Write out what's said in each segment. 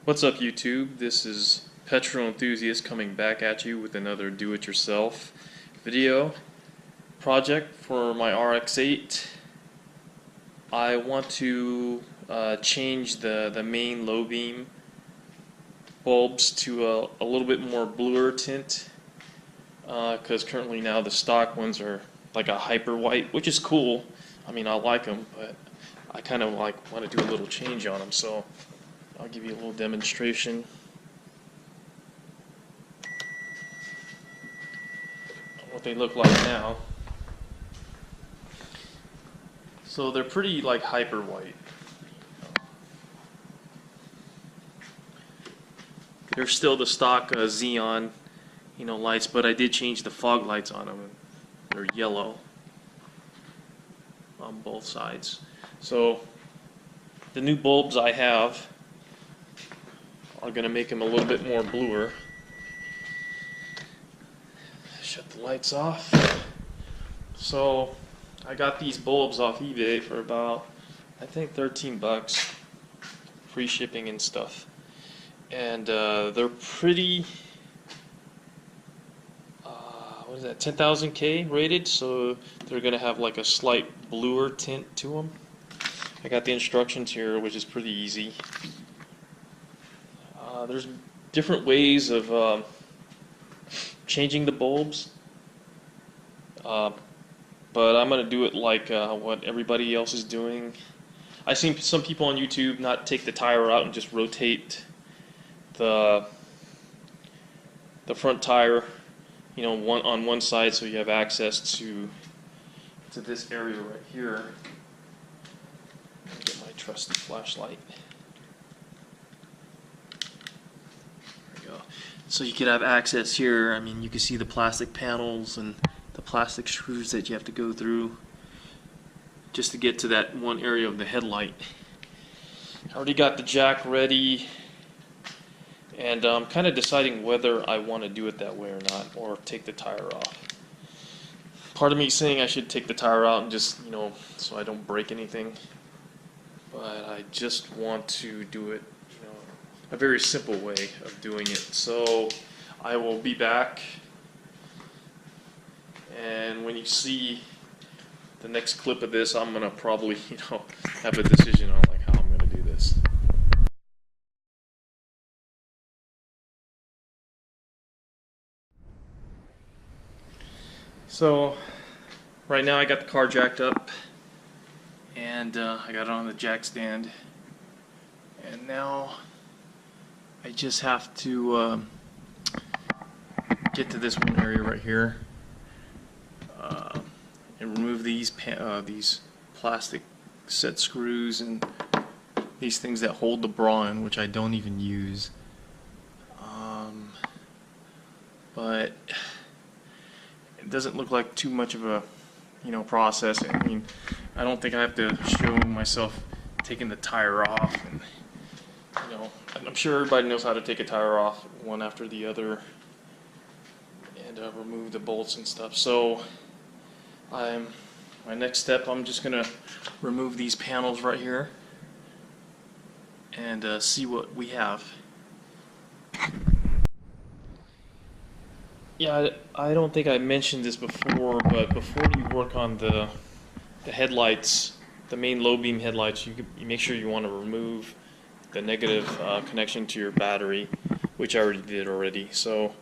What's up, YouTube? This is Petrol Enthusiast coming back at you with another do-it-yourself video project for my RX8. I want to change the main low beam bulbs to a little bit more bluer tint, because currently now the stock ones are like a hyper white, which is cool. I mean, I like them, but I kind of want to do a little change on them, so I'll give you a little demonstration. What they look like now. So they're pretty like hyper white. They're still the stock Xeon, lights, but I did change the fog lights on them. They're yellow on both sides. So the new bulbs I have are going to make them a little bit more bluer. Shut the lights off. So I got these bulbs off eBay for about, I think, 13 bucks, free shipping and stuff. And they're pretty, what is that, 10,000K rated, so they're going to have like a slight bluer tint to them. I got the instructions here, which is pretty easy. There's different ways of changing the bulbs, but I'm going to do it like what everybody else is doing. I've seen some people on YouTube not take the tire out and just rotate the front tire, on one side, so you have access to this area right here. Get my trusty flashlight. So you could have access here. I mean, you can see the plastic panels and the plastic screws that you have to go through just to get to that one area of the headlight. I already got the jack ready, and I'm kind of deciding whether I want to do it that way or not, or take the tire off. Part of me is saying I should take the tire out and just, so I don't break anything, but I just want to do it a very simple way of doing it. So I will be back, and when you see the next clip of this, I'm gonna probably have a decision on like how I'm gonna do this. So right now I got the car jacked up, and I got it on the jack stand, and now I just have to get to this one area right here and remove these plastic set screws and these things that hold the bra in, which I don't even use. But it doesn't look like too much of a process. I mean, I don't think I have to show myself taking the tire off, and I'm sure everybody knows how to take a tire off one after the other and remove the bolts and stuff. So my next step, I'm just gonna remove these panels right here and see what we have. Yeah, I don't think I mentioned this before, but before you work on the headlights, the main low beam headlights, you make sure you want to remove the negative connection to your battery, which I already did. So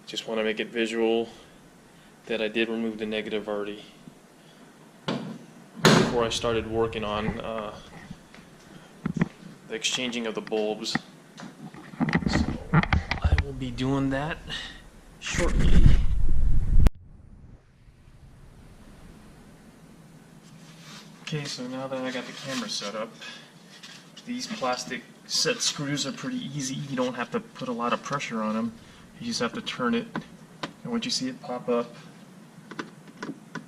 just want to make it visual that I did remove the negative already before I started working on the exchanging of the bulbs. So I will be doing that shortly. Okay, so now that I got the camera set up, these plastic set screws are pretty easy. You don't have to put a lot of pressure on them. You just have to turn it, and once you see it pop up,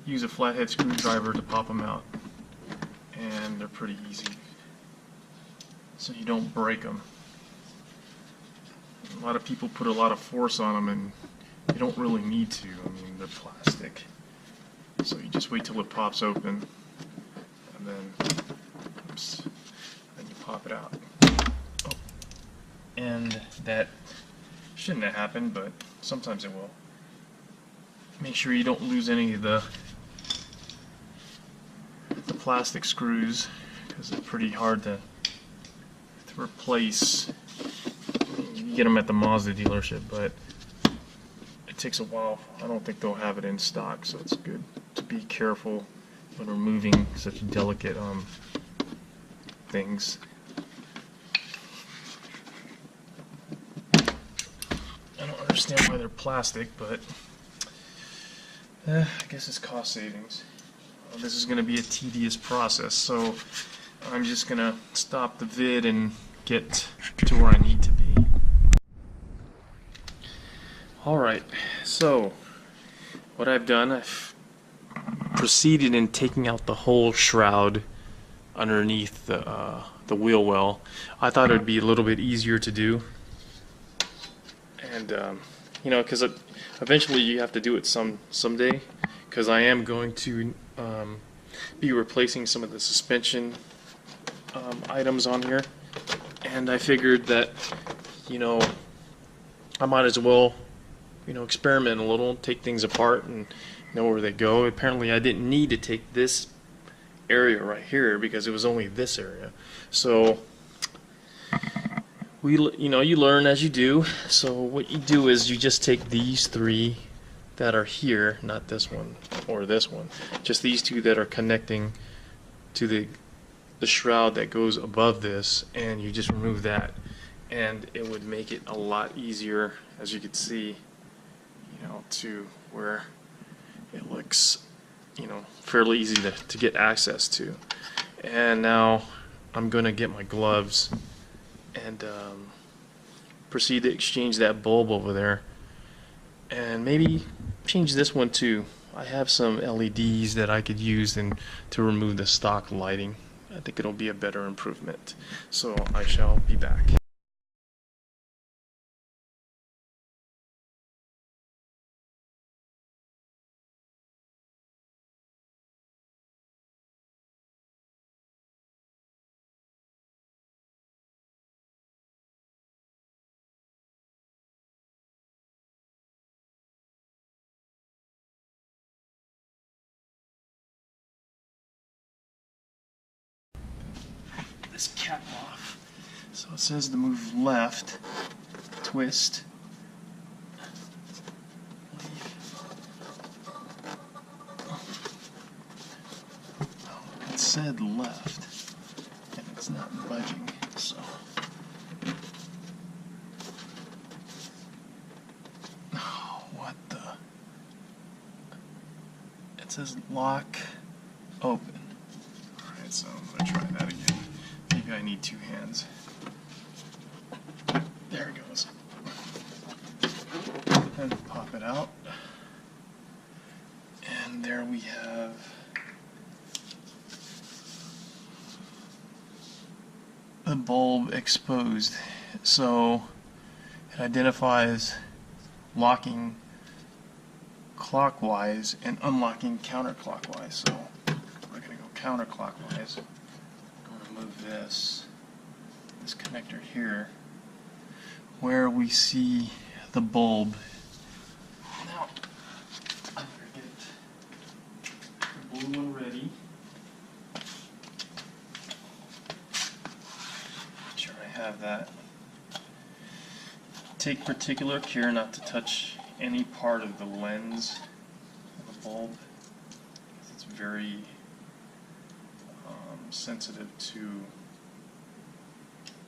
use a flathead screwdriver to pop them out. And they're pretty easy, so you don't break them. A lot of people put a lot of force on them, and you don't really need to. I mean, they're plastic. So you just wait till it pops open, and then, oops, then you pop it out. Oh. and that shouldn't have happened, but sometimes it will. Make sure you don't lose any of the plastic screws, because they're pretty hard to replace. You get them at the Mazda dealership, but it takes a while. I don't think they'll have it in stock, so it's good to be careful when removing such delicate things. I don't understand why they're plastic, but I guess it's cost savings. This is going to be a tedious process, so I'm just going to stop the vid and get to where I need to be. Alright, so what I've done, I've proceeded in taking out the whole shroud underneath the wheel well. I thought it would be a little bit easier to do, and you know, because eventually you have to do it someday, because I am going to be replacing some of the suspension items on here, and I figured that, you know, I might as well, you know, experiment a little, take things apart and know where they go. Apparently I didn't need to take this area right here because it was only this area. So you know, you learn as you do. So what you do is you just take these three that are here, not this one or this one, just these two that are connecting to the shroud that goes above this, and you just remove that, and it would make it a lot easier, as you can see, you know, to where it looks, you know, fairly easy to get access to. And now I'm gonna get my gloves and proceed to exchange that bulb over there, and maybe change this one too. I have some LEDs that I could use to remove the stock lighting. I think it'll be a better improvement. So I shall be back. This cap off. So it says to move left, twist, it said left, and it's not budging, so. Oh, what the? It says lock, open. Alright, so I'm going to try that again. Maybe I need two hands. There it goes. And pop it out. And there we have the bulb exposed. So it identifies locking clockwise and unlocking counterclockwise. So we're going to go counterclockwise. Move this connector here where we see the bulb. Now I'm going to get the blue one ready. Make sure I have that. Take particular care not to touch any part of the lens of the bulb. It's very sensitive to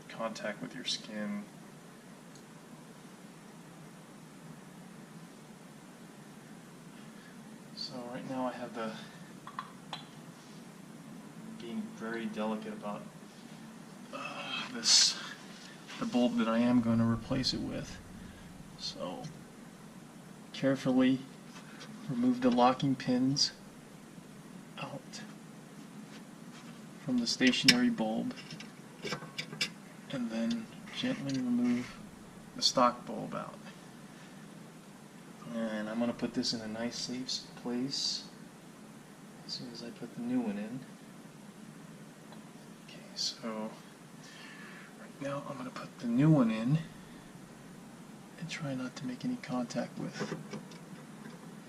contact with your skin. So right now I have being very delicate about the bulb that I am going to replace it with. So carefully remove the locking pins out from the stationary bulb, and then gently remove the stock bulb out. And I'm going to put this in a nice safe place as soon as I put the new one in. Okay, so right Now I'm going to put the new one in and try not to make any contact with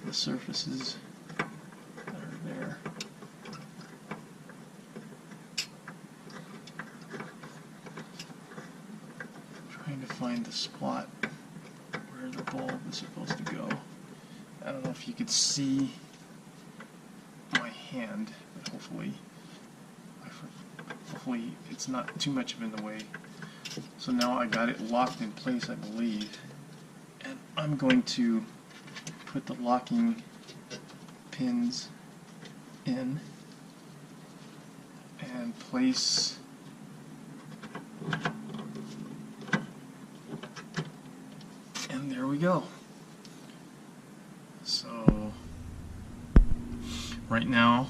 the surfaces that are there. Trying to find the spot where the bulb is supposed to go. I don't know if you could see my hand, but hopefully it's not too much in the way. So now I got it locked in place, I believe, and I'm going to put the locking pins in and place and there we go. So right now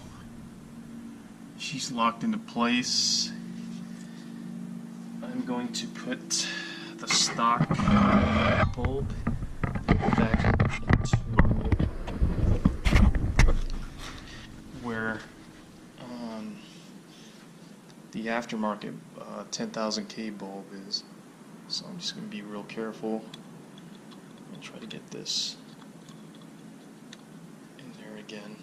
she's locked into place. I'm going to put the stock bulb back into where the aftermarket 10,000K bulb is. So I'm just going to be real careful and try to get this in there again.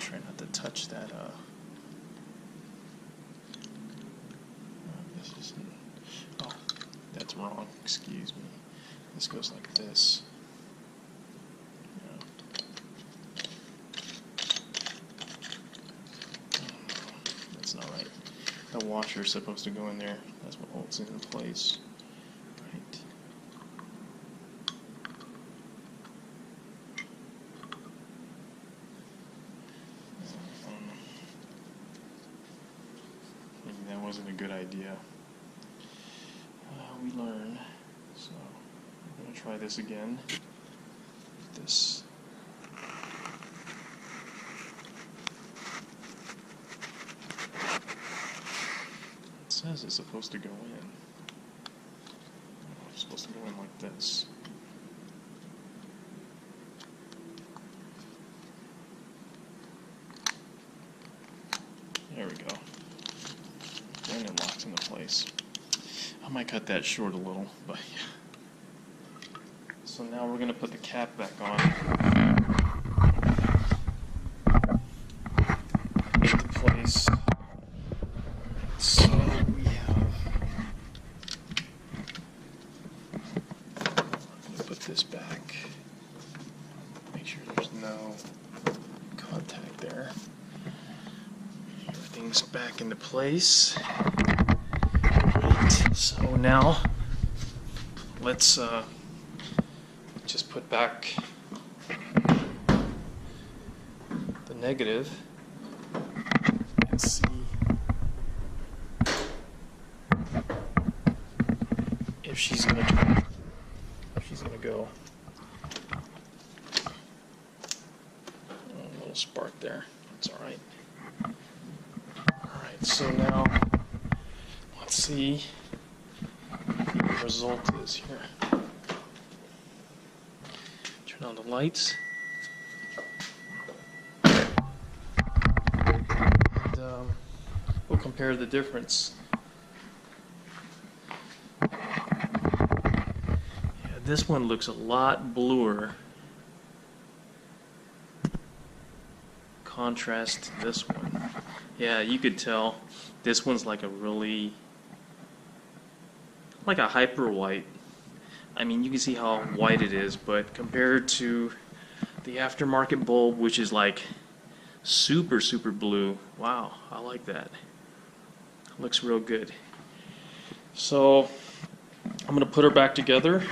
Try not to touch that. This isn't. Oh, that's wrong. Excuse me. This goes like this. That's not right. The washer is supposed to go in there. That's what holds it in place. Right. Maybe that wasn't a good idea. We learn. So I'm going to try this again. This. It says it's supposed to go in. It's supposed to go in like this. There we go. Then it locks into place. I might cut that short a little, but yeah. So now we're going to put the cap back on. Into place. So we have. I'm going to put this back. Make sure there's no contact there. Everything's back into place. Right. So now let's just put back the negative and see if she's gonna go. Oh, a little spark there. That's all right. All right. So now let's see what the result is here. Turn on the lights. And we'll compare the difference. Yeah, this one looks a lot bluer. Contrast to this one. Yeah, you could tell this one's like a really, like a hyper white. I mean, you can see how white it is, but compared to the aftermarket bulb, which is like super, super blue, wow, I like that. Looks real good. So I'm going to put her back together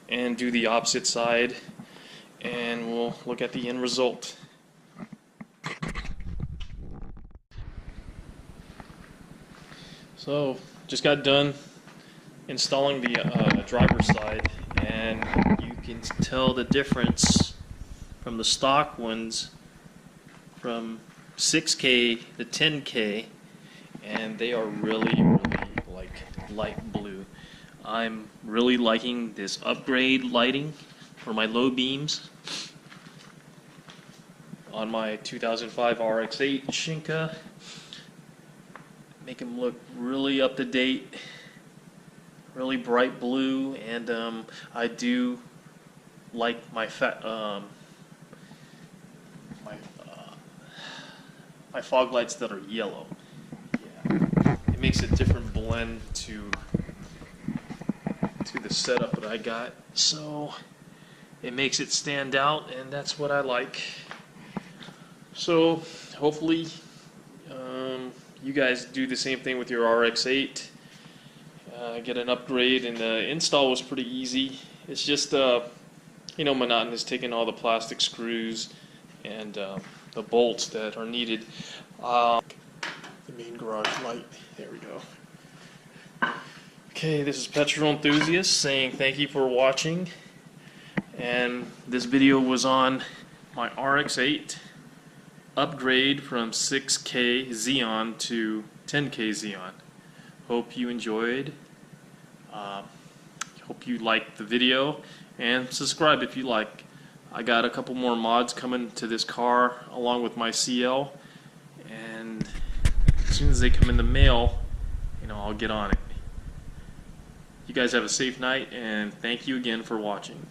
and do the opposite side, and we'll look at the end result. So just got done installing the driver's side, and you can tell the difference from the stock ones from 6K to 10K, and they are really, really like light blue. I'm really liking this upgrade lighting for my low beams on my 2005 RX8 Shinka. make them look really up to date, really bright blue, and I do like my my fog lights that are yellow. Yeah, it makes a different blend to the setup that I got, so it makes it stand out, and that's what I like. So hopefully you guys do the same thing with your RX8. Get an upgrade, and the install was pretty easy. It's just monotonous, taking all the plastic screws and the bolts that are needed. The main garage light, there we go. Okay, this is Petrol Enthusiast saying thank you for watching, and this video was on my RX8 upgrade from 6K Xeon to 10K Xeon. Hope you enjoyed. Hope you liked the video, and subscribe if you like. I got a couple more mods coming to this car along with my CL, and as soon as they come in the mail, I'll get on it. You guys have a safe night, and thank you again for watching.